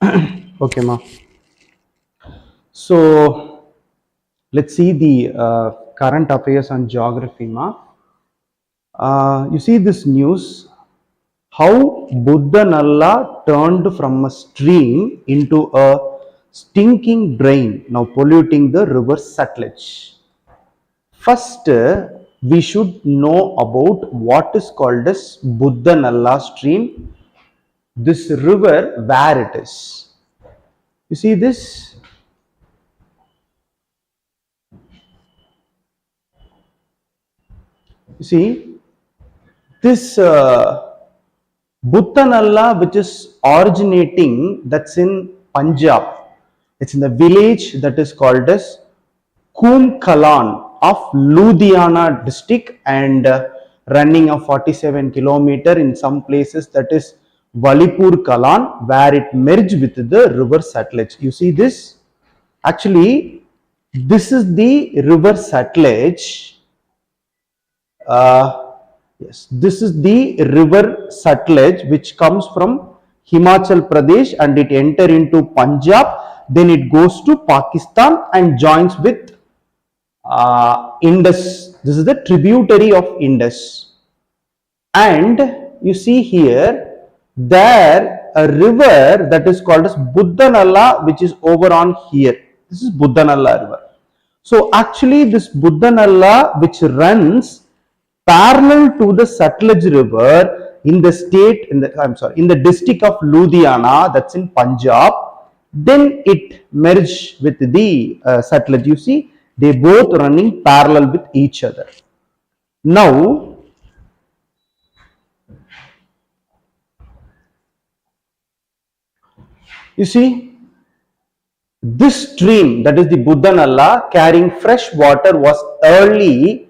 Okay, ma. So let's see the current affairs on geography, ma. You see this news, how Buddhanalla turned from a stream into a stinking drain, now polluting the river Sutlej. First, we should know about what is called as Buddhanalla stream, this river, where it is. You see this? You see this Buddhanalla, which is originating, that's in Punjab. It's in the village that is called as Kalan of Ludhiana district, and running a 47 kilometer in some places, that is Valipur Kalan, where it merged with the river Sutlej. You see this? Actually, this is the river Sutlej. Yes, this is the river Sutlej, which comes from Himachal Pradesh and it enter into Punjab. Then it goes to Pakistan and joins with Indus. This is the tributary of Indus. And you see here, there a river that is called as Buddhanalla, which is over on here. This is Buddhanalla river. So actually this Buddhanalla, which runs parallel to the Sutlej river in the state, in the district of Ludhiana, that's in Punjab, then it merged with the Sutlej. You see, they both running parallel with each other. Now, you see, this stream, that is the Buddhanalla, carrying fresh water, was early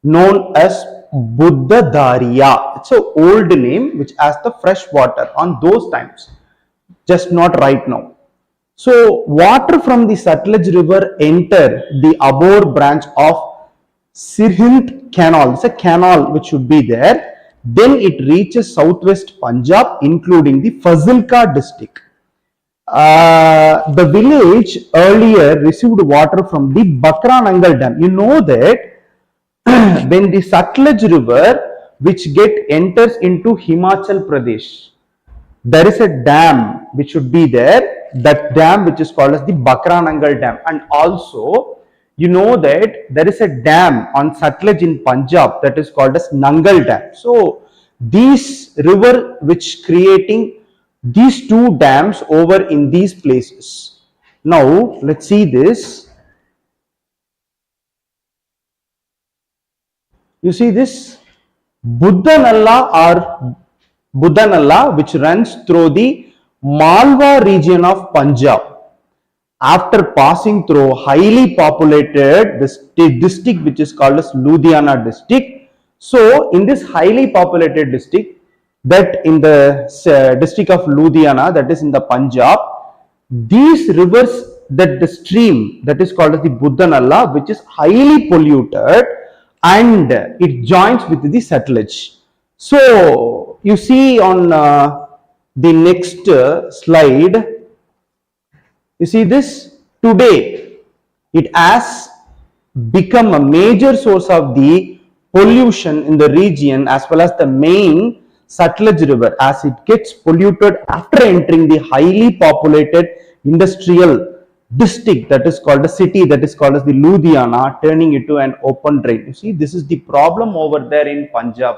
known as Buddhadariya. It's an old name which has the fresh water on those times, just not right now. So water from the Sutlej river enter the Abor branch of Sirhind canal. It's a canal which should be there. Then it reaches southwest Punjab, including the Fazilka district. The village earlier received water from the Bakranangal dam. You know that when the Sutlej river, which enters into Himachal Pradesh, there is a dam which should be there, that dam which is called as the Bakranangal dam. And also you know that there is a dam on Sutlej in Punjab that is called as Nangal dam. So these river which creating these two dams over in these places. Now let's see this. You see this Buddhanalla, which runs through the Malwa region of Punjab. After passing through highly populated district which is called as Ludhiana district. So in this highly populated district, that in the district of Ludhiana, that is in the Punjab, these rivers, that the stream that is called as the Buddhanalla, which is highly polluted, and it joins with the Sutlej. So you see on the next slide, you see this, today it has become a major source of the pollution in the region, as well as the main Sutlej river, as it gets polluted after entering the highly populated industrial district that is called a city, that is called as the Ludhiana, turning into an open drain. You see, this is the problem over there in Punjab.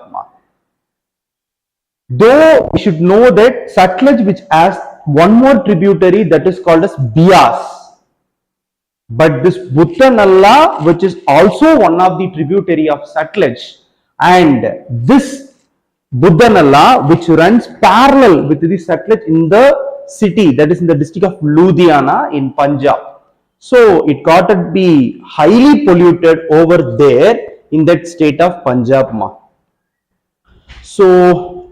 Though we should know that Sutlej, which has one more tributary that is called as Bias, but this Buddhanalla, which is also one of the tributary of Sutlej, and this Buddhanalla, which runs parallel with the Sutlej in the city, that is in the district of Ludhiana in Punjab. So it got to be highly polluted over there in that state of Punjab. So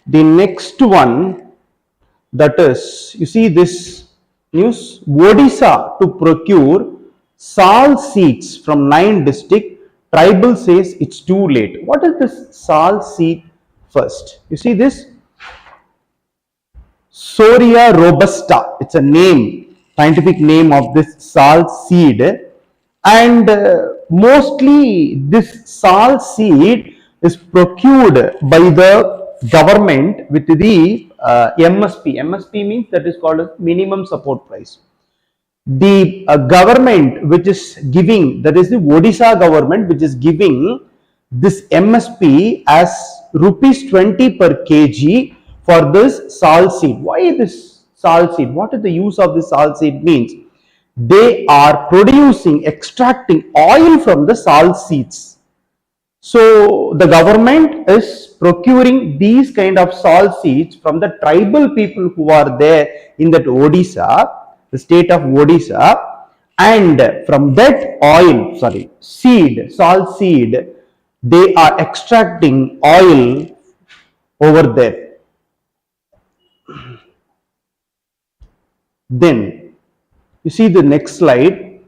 the next one, that is, you see this news, Odisha to procure sal seeds from 9 districts. Tribal says it's too late. What is this sal seed first? You see this? Soria robusta. It's a name, scientific name of this salt seed, and mostly this salt seed is procured by the government with the MSP. MSP means that is called as minimum support price. The government which is giving, that is the Odisha government which is giving this MSP as rupees 20 per kg for this salt seed. Why this salt seed? What is the use of this salt seed means? They are producing, extracting oil from the salt seeds. So the government is procuring these kind of salt seeds from the tribal people who are there in that Odisha, the state of Odisha, and from that oil, seed, salt seed, they are extracting oil over there. Then you see the next slide.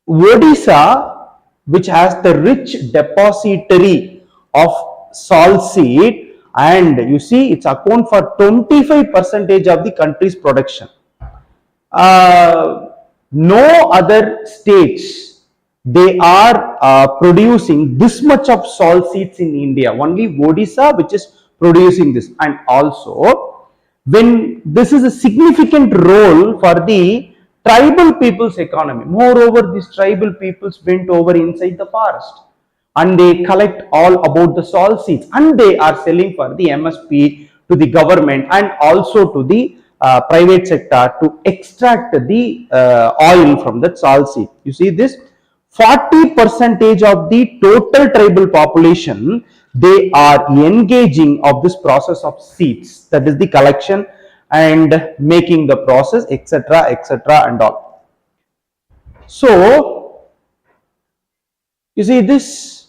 Odisha, which has the rich depository of salt seed, and you see it's account for 25% of the country's production. No other states, they are producing this much of salt seeds in India. Only Odisha which is producing this. And also, when this is a significant role for the tribal people's economy. Moreover, these tribal peoples went over inside the forest and they collect all about the salt seeds and they are selling for the MSP to the government and also to the private sector to extract the oil from the salt seed. You see this 40% of the total tribal population, they are engaging of this process of seeds, that is the collection and making the process, etc., and all. So you see this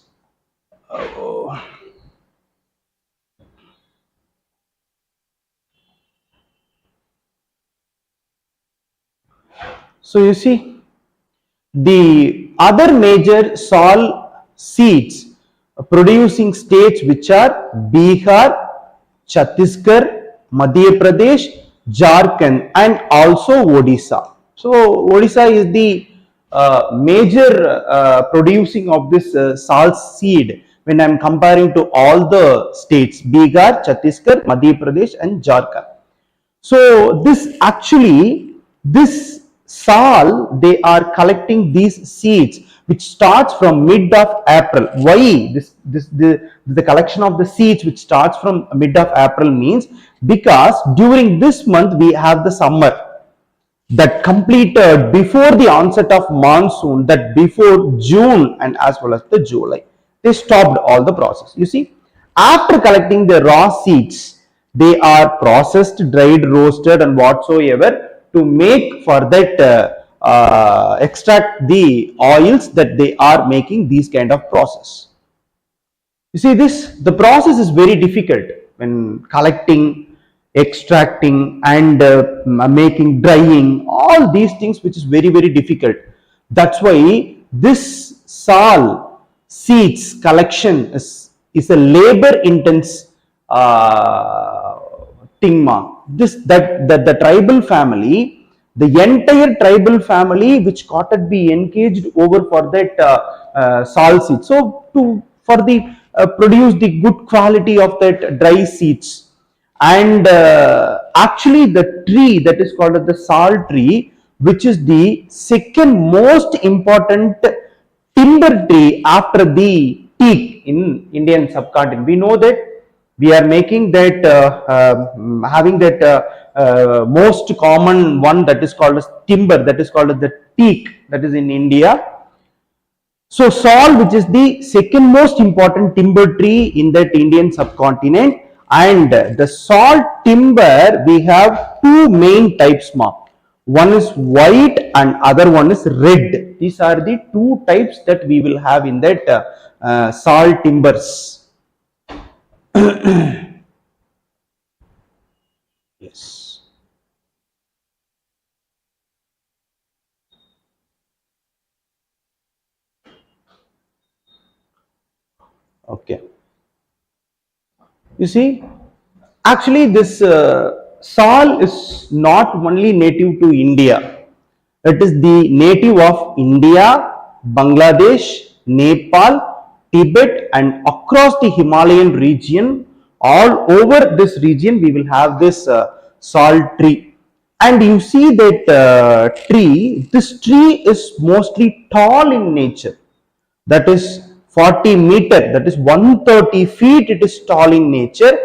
so you see the other major salt seeds producing states which are Bihar, Chhattisgarh, Madhya Pradesh, Jharkhand and also Odisha. So Odisha is the major producing of this salt seed when I am comparing to all the states Bihar, Chhattisgarh, Madhya Pradesh and Jharkhand. So this salt, they are collecting these seeds which starts from mid of April. Why the collection of the seeds which starts from mid of April means because during this month we have the summer that completed before the onset of monsoon, that before June and as well as the July. They stopped all the process. You see, after collecting the raw seeds, they are processed, dried, roasted and whatsoever to make for that extract the oils that they are making these kind of process. You see this, the process is very difficult when collecting, extracting and making, drying, all these things which is very difficult. That's why this salt seeds collection is a labor intense thing. That the tribal family, the entire tribal family which got to be engaged over for that salt seed. So for the produce the good quality of that dry seeds. And actually the tree that is called the salt tree, which is the second most important timber tree after the teak in Indian subcontinent. We know that we are making that having that most common one that is called as timber, that is called as the teak, that is in India. So salt, which is the second most important timber tree in that Indian subcontinent, and the salt timber, we have two main types, mark. One is white and other one is red. These are the two types that we will have in that salt timbers. Yes. Okay. You see, actually this sal is not only native to India. It is the native of India, Bangladesh, Nepal, Tibet, and across the Himalayan region. All over this region, we will have this sal tree. And you see that this tree is mostly tall in nature. That is 40 meter, that is 130 feet. It is tall in nature,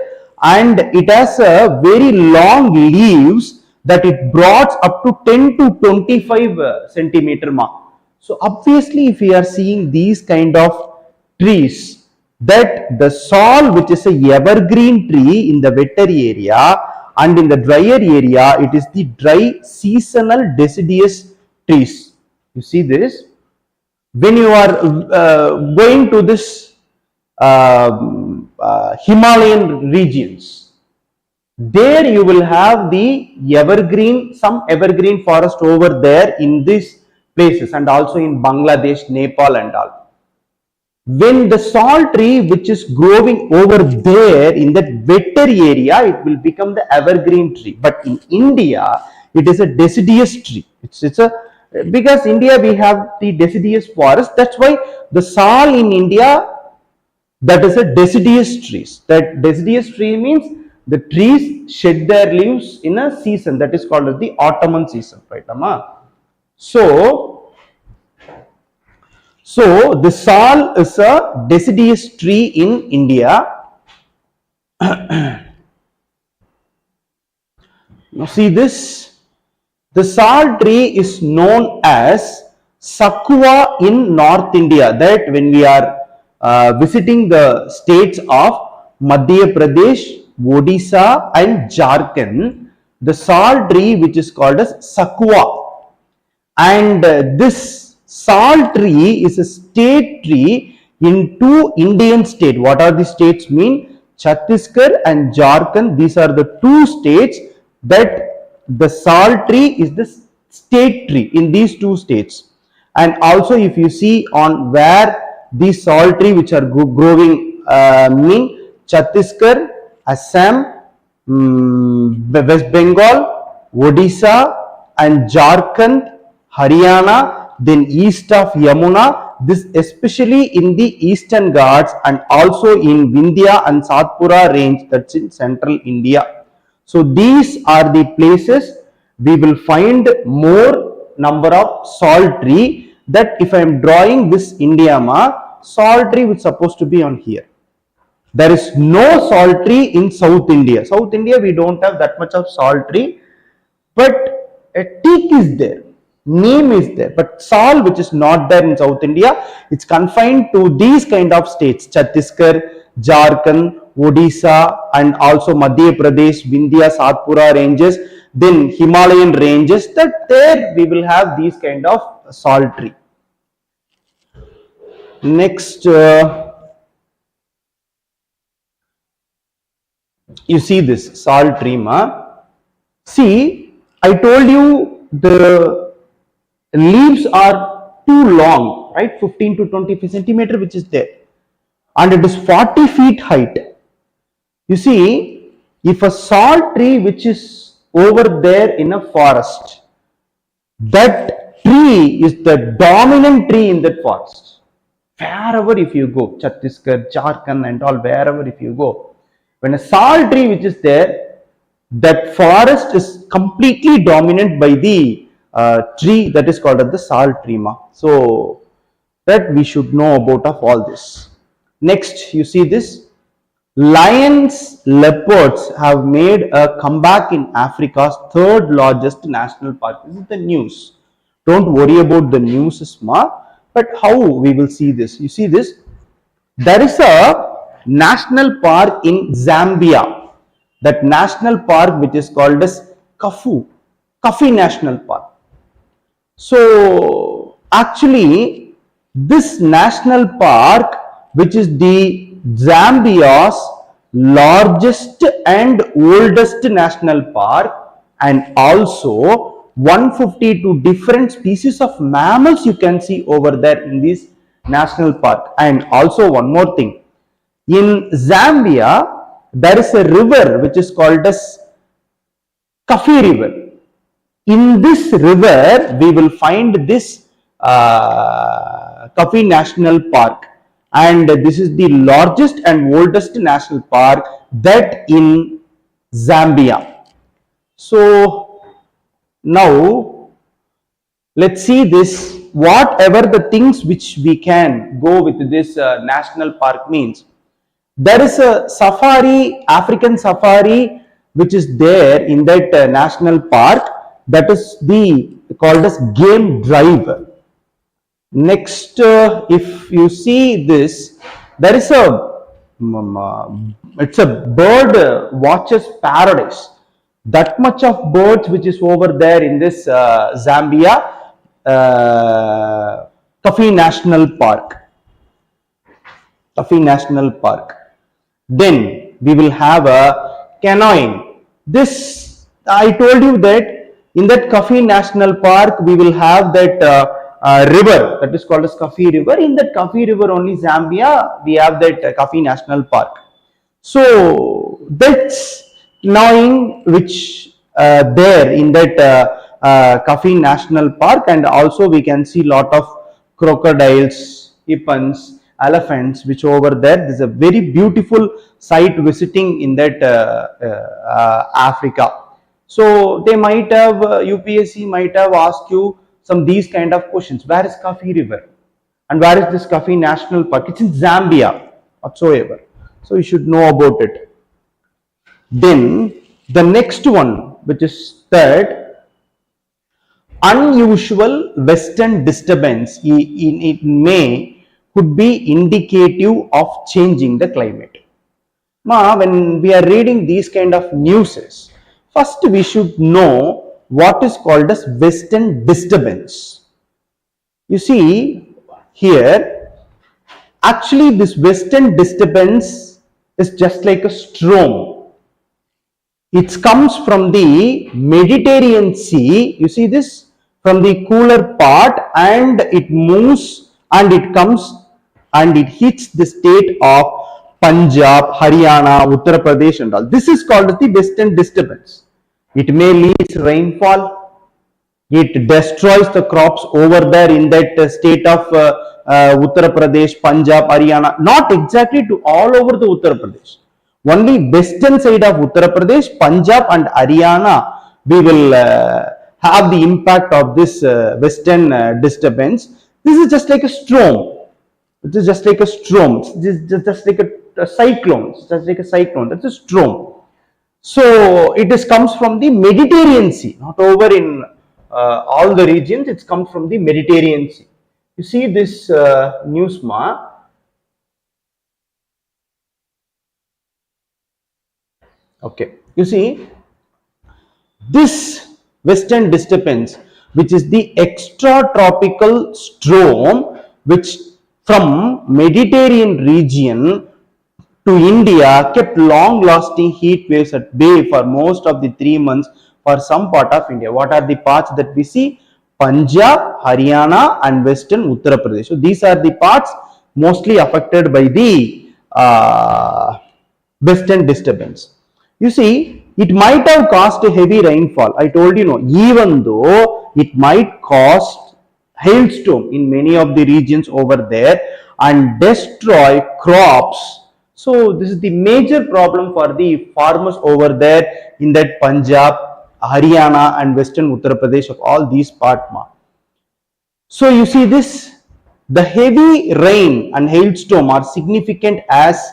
and it has a very long leaves that it brought up to 10 to 25 centimeter mark. So obviously, if we are seeing these kind of trees, that the sal, which is a evergreen tree in the wetter area, and in the drier area, it is the dry seasonal deciduous trees. You see this? When you are going to this Himalayan regions, there you will have the evergreen, some evergreen forest over there in these places, and also in Bangladesh, Nepal and all. When the sal tree which is growing over there in that wetter area, it will become the evergreen tree. But in India, it is a deciduous tree. It's a, because India we have the deciduous forest. That's why the sal in India, that is a deciduous trees. That deciduous tree means the trees shed their leaves in a season that is called as the autumn season, right, Amma? So the sal is a deciduous tree in India. Now see this, the sal tree is known as Sakwa in North India. That when we are visiting the states of Madhya Pradesh, Odisha and Jharkhand, the sal tree which is called as Sakwa, and this sal tree is a state tree in two Indian states. What are the states mean? Chhattisgarh and Jharkhand. These are the two states that the sal tree is the state tree in these two states. And also, if you see on where these sal tree which are growing mean Chhattisgarh, Assam, West Bengal, Odisha and Jharkhand, Haryana, then east of Yamuna, this especially in the eastern Ghats and also in Vindhya and Satpura range, that's in central India. So these are the places we will find more number of sal tree. That if I am drawing this India map, sal tree is supposed to be on here. There is no sal tree in South India. South India we don't have that much of sal tree, but a teak is there, neem is there, but sal which is not there in South India, it's confined to these kind of states, Chhattisgarh, Jharkhand, Odisha and also Madhya Pradesh, Vindhya, Satpura ranges, then Himalayan ranges, that there we will have these kind of sal tree. Next, you see this sal tree ma. See, I told you the leaves are too long, right? 15 to 20 centimeter which is there, and it is 40 feet height. You see, if a sal tree which is over there in a forest, that tree is the dominant tree in that forest. Wherever if you go, Chhattisgarh, Jharkhand and all, wherever if you go, when a sal tree which is there, that forest is completely dominant by the tree that is called as the sal tree ma. So that we should know about of all this. Next, you see this, lions, leopards have made a comeback in Africa's third largest national park. This is the news. Don't worry about the news ma, but how we will see this. You see this, there is a national park in Zambia, that national park which is called as Kafue National Park. So actually this national park, which is the Zambia's largest and oldest national park, and also 152 different species of mammals you can see over there in this national park. And also one more thing, in Zambia there is a river which is called as Kafi River. In this river, we will find this Kafi National Park, and this is the largest and oldest national park that in Zambia. So now let's see this, whatever the things which we can go with this national park means. There is a safari, African safari, which is there in that national park, that is the called as game drive. Next, if you see this, there is a it's a bird watcher's paradise. That much of birds which is over there in this Zambia Kafi National Park. Kafi National Park. Then we will have a canoeing. This, I told you that in that Kafi National Park we will have that river that is called as Kafi River. In that Kafi River only Zambia we have that Kafi National Park. So that's canoeing which there in that Kafi National Park, and also we can see lot of crocodiles, hippos, elephants which over there. This is a very beautiful site visiting in that Africa. So they might have UPSC might have asked you some these kind of questions. Where is Kafi River and where is this Kafi National Park? It's in Zambia whatsoever, so you should know about it. Then the next one, which is third, unusual western disturbance in May could be indicative of changing the climate. When we are reading these kind of newses, first we should know what is called as western disturbance. You see here, actually this western disturbance is just like a storm. It comes from the Mediterranean Sea. You see this, from the cooler part, and it moves and it comes and it hits the state of Punjab, Haryana, Uttar Pradesh and all. This is called the western disturbance. It may lead rainfall. It destroys the crops over there in that state of Uttar Pradesh, Punjab, Haryana. Not exactly to all over the Uttar Pradesh. Only western side of Uttar Pradesh, Punjab and Haryana, we will have the impact of this western disturbance. This is just like a storm. It is just like a storm. It is just like a cyclone. It's just like a cyclone. That's a storm. So it is comes from the Mediterranean Sea, not over in all the regions. It comes from the Mediterranean Sea. You see this news, okay, you see this western disturbance, which is the extratropical storm which from Mediterranean region to India kept long lasting heat waves at bay for most of the 3 months for some part of India. What are the parts that we see? Punjab, Haryana and western Uttar Pradesh. So these are the parts mostly affected by the western disturbance. You see, it might have caused a heavy rainfall. I told you, no, even though it might cause hailstorm in many of the regions over there and destroy crops. So this is the major problem for the farmers over there in that Punjab, Haryana and western Uttar Pradesh of all these parts. So you see this, the heavy rain and hailstorm are significant as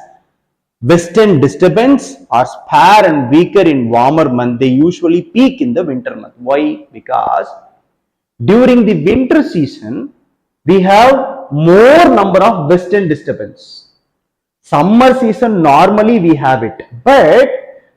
western disturbance are spare and weaker in warmer months. They usually peak in the winter month. Why? Because during the winter season, we have more number of western disturbance. Summer season, normally we have it. But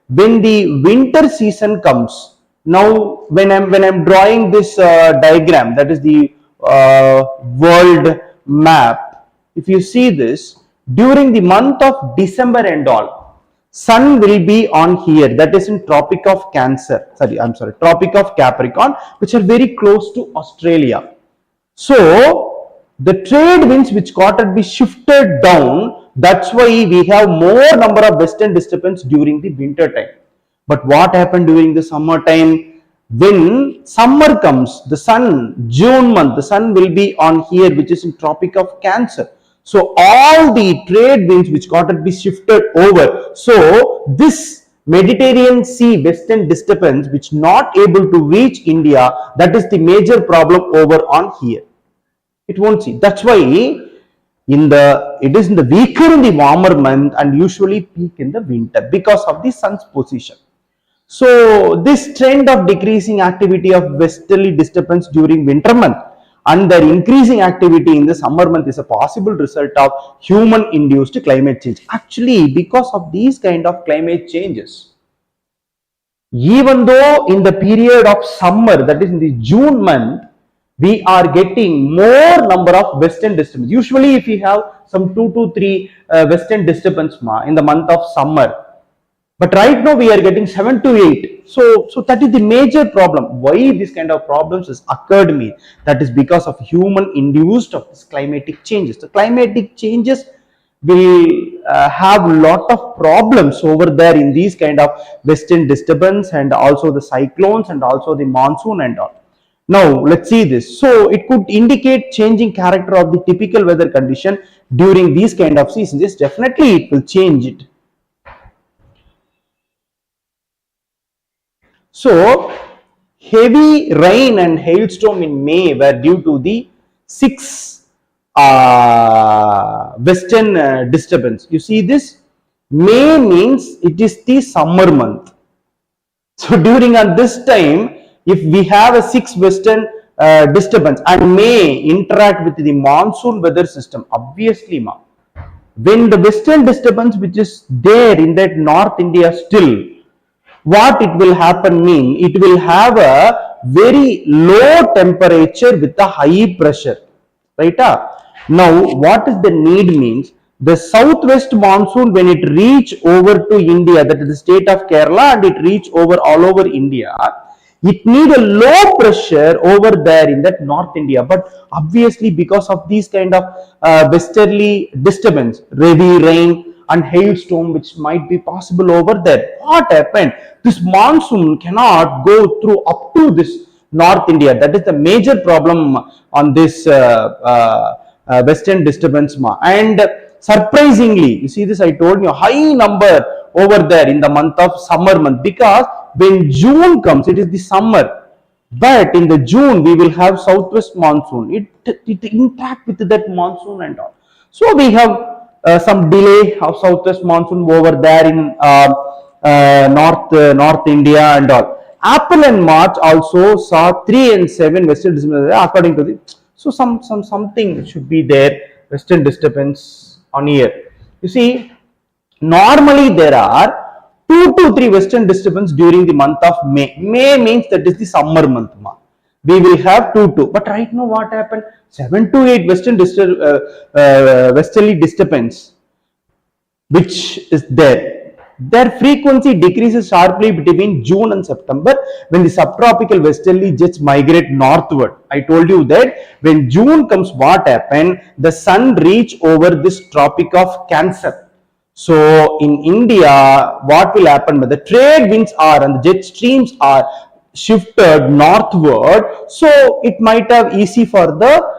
when the winter season comes, now when I'm drawing this diagram, that is the world map. If you see this, during the month of December and all, sun will be on here, that is in Tropic of Tropic of Capricorn, which are very close to Australia. So the trade winds which got to be shifted down, that's why we have more number of western disturbance during the winter time. But what happened during the summer time? When summer comes, the sun, June month, the sun will be on here, which is in Tropic of Cancer. So all the trade winds which got to be shifted over. So this Mediterranean Sea western disturbance which not able to reach India, that is the major problem over on here. It won't see. That's why it is in the weaker in the warmer month and usually peak in the winter because of the sun's position. So this trend of decreasing activity of westerly disturbance during winter month and their increasing activity in the summer month is a possible result of human induced climate change. Actually, because of these kind of climate changes, even though in the period of summer, that is in the June month, we are getting more number of western disturbance. Usually if we have some 2 to 3 western disturbance in the month of summer, but right now we are getting 7 to 8. So that is the major problem. Why this kind of problems has occurred me? That is because of human induced of this climatic changes. The climatic changes will have a lot of problems over there in these kind of western disturbance and also the cyclones and also the monsoon and all. Now let's see this. So it could indicate changing character of the typical weather condition during these kind of seasons. Yes, definitely it will change it. So heavy rain and hailstorm in May were due to the 6 western disturbance. You see this? May means it is the summer month. So during this time, if we have a 6 western disturbance and may interact with the monsoon weather system, obviously when the western disturbance which is there in that North India still, what it will happen mean, it will have a very low temperature with a high pressure, right? Now what is the need means, the southwest monsoon when it reach over to India, that is the state of Kerala, and it reach over all over India, it need a low pressure over there in that North India. But obviously because of these kind of westerly disturbance, heavy rain and hailstorm which might be possible over there, what happened, this monsoon cannot go through up to this North India. That is the major problem on this western disturbance. And surprisingly, you see this, I told you high number over there in the month of summer month, because when June comes, it is the summer, but in the June we will have southwest monsoon. It interact with that monsoon and all. So we have some delay of southwest monsoon over there in North India and all. April and March also saw 3 and 7 western disturbance according to the. So something should be there, western disturbance on here. You see, normally there are 2 to 3 western disturbance during the month of May. May means that is the summer month. We will have 2 to, but right now what happened? 7 to 8 westerly disturbance which is there. Their frequency decreases sharply between June and September when the subtropical westerly jets migrate northward. I told you that when June comes, what happened? The sun reach over this Tropic of Cancer. So in India, what will happen? The trade winds are and the jet streams are shifted northward. So it might have easy for the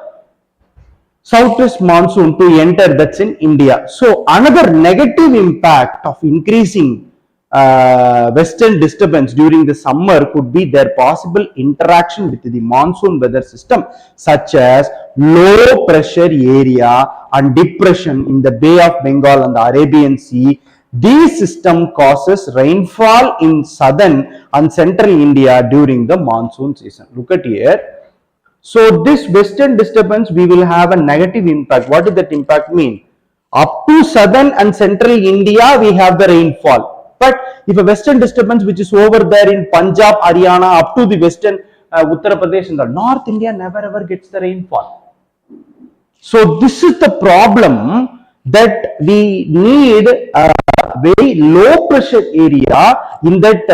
southwest monsoon to enter, that's in India. So another negative impact of increasing western disturbance during the summer could be their possible interaction with the monsoon weather system, such as low pressure area and depression in the Bay of Bengal and the Arabian Sea. This system causes rainfall in southern and central India during the monsoon season. Look at here. So this western disturbance, we will have a negative impact. What does that impact mean? Up to southern and central India, we have the rainfall. But if a western disturbance which is over there in Punjab, Haryana, up to the western Uttar Pradesh, in the North India never ever gets the rainfall. So this is the problem, that we need a very low pressure area in that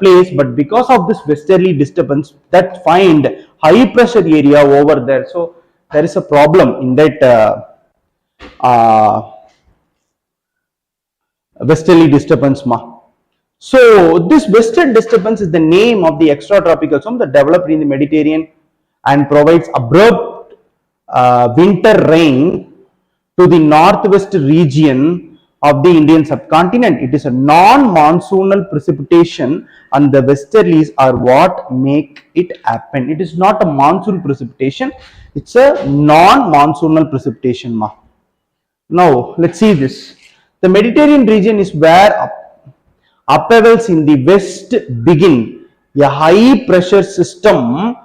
place, but because of this westerly disturbance, that find high pressure area over there. So there is a problem in that westerly disturbance. So this western disturbance is the name of the extratropical zone that developed in the Mediterranean and provides abrupt winter rain to the northwest region of the Indian subcontinent. It is a non-monsoonal precipitation, and the westerlies are what make it happen. It is not a monsoon precipitation, it's a non-monsoonal precipitation. Now let's see this. The Mediterranean region is where upheavals in the west begin. A high pressure system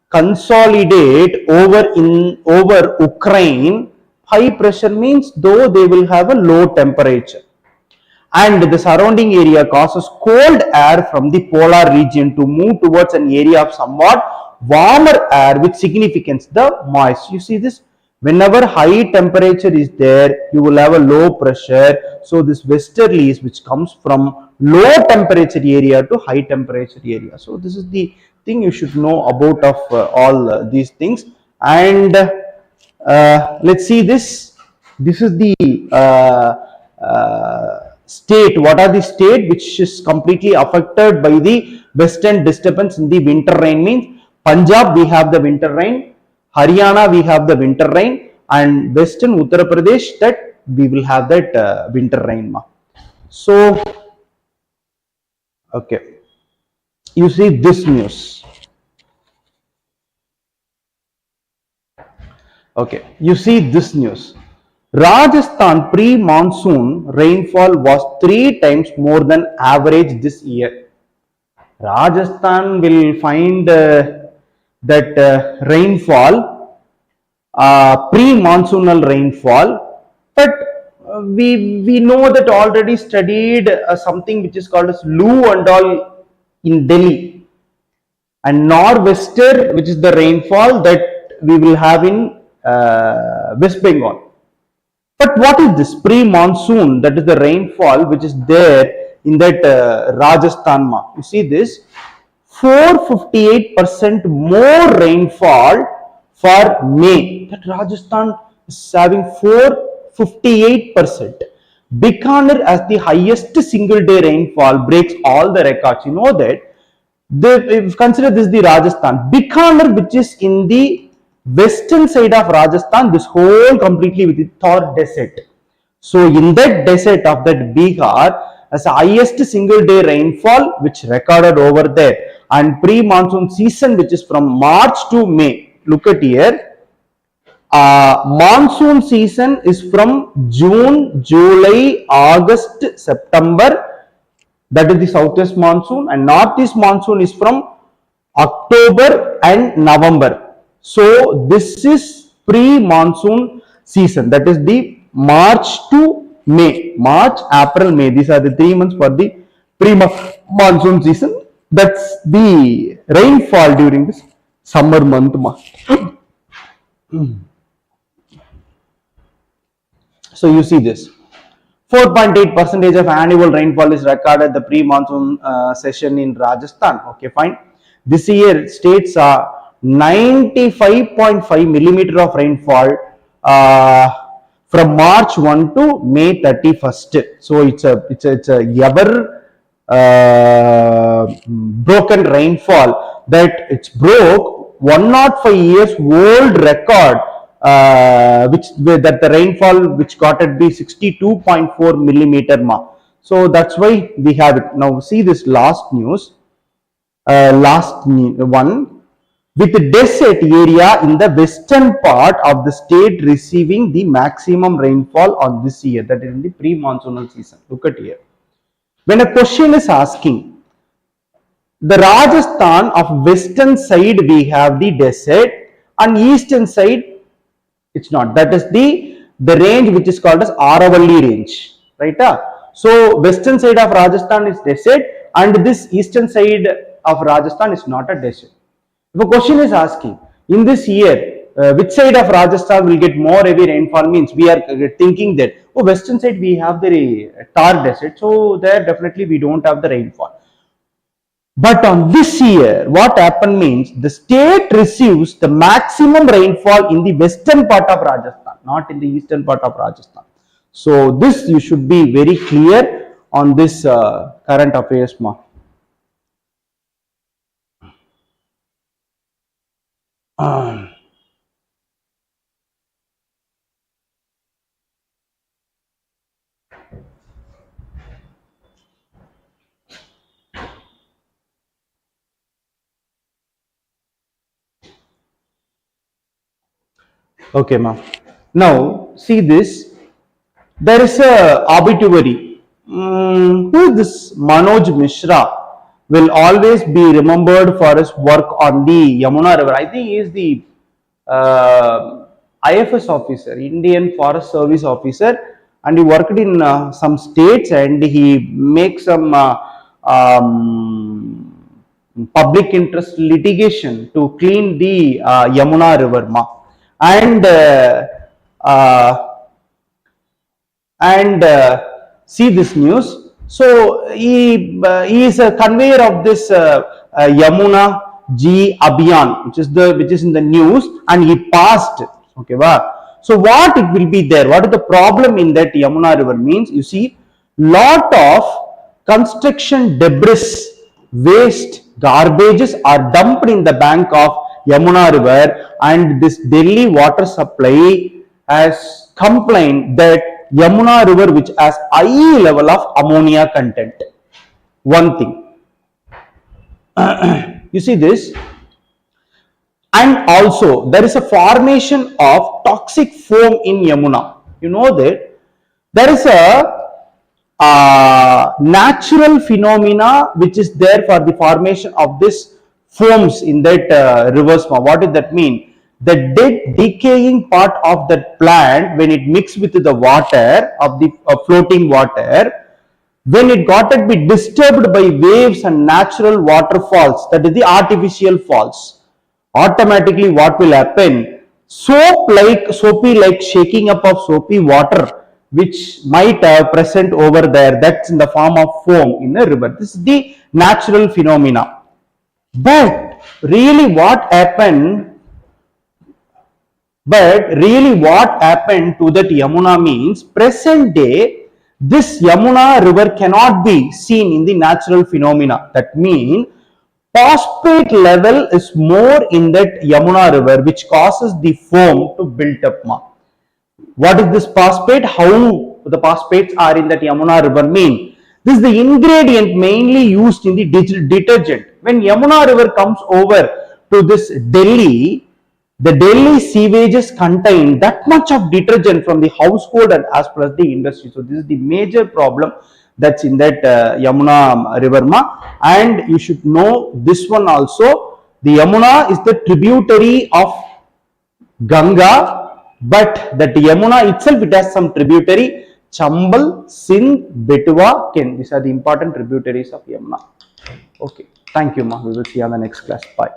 consolidate over Ukraine. High pressure means though they will have a low temperature, and the surrounding area causes cold air from the polar region to move towards an area of somewhat warmer air with significance the moist. You see this, whenever high temperature is there, you will have a low pressure. So this westerlies which comes from low temperature area to high temperature area. So this is the thing you should know about of all these things. And let's see this. This is the state. What are the state which is completely affected by the western disturbance in the winter rain? Means Punjab, we have the winter rain. Haryana, we have the winter rain, and western Uttar Pradesh, that we will have that winter rain. So, okay, you see this news. Okay, you see this news. Rajasthan pre-monsoon rainfall was 3 times more than average this year. Rajasthan will find that rainfall, pre-monsoonal rainfall, but we know that already studied something which is called as Lu and all in Delhi, and nor'wester, which is the rainfall that we will have in West Bengal. But what is this pre-monsoon? That is the rainfall which is there in that Rajasthan. You see this, 458% more rainfall for May. That Rajasthan is having 458%. Bikaner as the highest single day rainfall breaks all the records. You know that. If consider this the Rajasthan. Bikaner, which is in the western side of Rajasthan, this whole completely with the Thor desert. So in that desert of that Bihar, as the highest single day rainfall which recorded over there, and pre-monsoon season which is from March to May. Look at here. Monsoon season is from June, July, August, September. That is the southwest monsoon, and northeast monsoon is from October and November. So this is pre-monsoon season, that is the March to May. March, April, May. These are the 3 months for the pre-monsoon season. That's the rainfall during this summer month. So you see this. 4.8% of annual rainfall is recorded the pre-monsoon session in Rajasthan. Okay, fine. This year states are 95.5 millimeter of rainfall from March 1 to May 31st. So it's a ever broken rainfall that it's broke 105 years old record, which that the rainfall which got at be 62.4 millimeter mark. So that's why we have it. Now see this last news, last one. With the desert area in the western part of the state receiving the maximum rainfall on this year, that is in the pre-monsoonal season. Look at here. When a question is asking, the Rajasthan of western side we have the desert, and eastern side it's not. That is the range which is called as Aravalli range, right? So western side of Rajasthan is desert, and this eastern side of Rajasthan is not a desert. If a question is asking, in this year, which side of Rajasthan will get more heavy rainfall, means we are thinking that, oh, western side we have the Thar desert, so there definitely we don't have the rainfall. But on this year, what happened means, the state receives the maximum rainfall in the western part of Rajasthan, not in the eastern part of Rajasthan. So this you should be very clear. on this current affairs, ma. Okay, ma. Now see this. There is a obituary. Who is this Manoj Mishra? Will always be remembered for his work on the Yamuna River. I think he is the IFS officer, Indian Forest Service officer, and he worked in some states, and he makes some public interest litigation to clean the Yamuna River, ma. And see this news. So he is a conveyor of this Yamuna G Abhiyan, which is in the news, and he passed. Okay, wow. So what it will be there? What is the problem in that Yamuna River means? You see, lot of construction debris, waste, garbages are dumped in the bank of Yamuna River, and this Delhi water supply has complained that Yamuna River which has high level of ammonia content. One thing. You see this? And also there is a formation of toxic foam in Yamuna. You know that there is a natural phenomena which is there for the formation of this foams in that rivers. What does that mean? The dead decaying part of that plant, when it mixed with the water of the floating water, when it got to be disturbed by waves and natural waterfalls, that is the artificial falls, automatically what will happen? Soapy like shaking up of soapy water which might have present over there, that's in the form of foam in the river. This is the natural phenomena. But really what happened to that Yamuna means, present day this Yamuna river cannot be seen in the natural phenomena. That means phosphate level is more in that Yamuna river, which causes the foam to build up. What is this phosphate? How the phosphates are in that Yamuna river mean? This is the ingredient mainly used in the detergent. When Yamuna river comes over to this Delhi, the Delhi sewages contain that much of detergent from the household and as well as the industry. So this is the major problem that's in that Yamuna river, ma. And you should know this one also. The Yamuna is the tributary of Ganga, but that Yamuna itself, it has some tributary: Chambal, Sindh, Betwa, Ken. These are the important tributaries of Yamuna. Okay, thank you, ma. We will see you on the next class. Bye.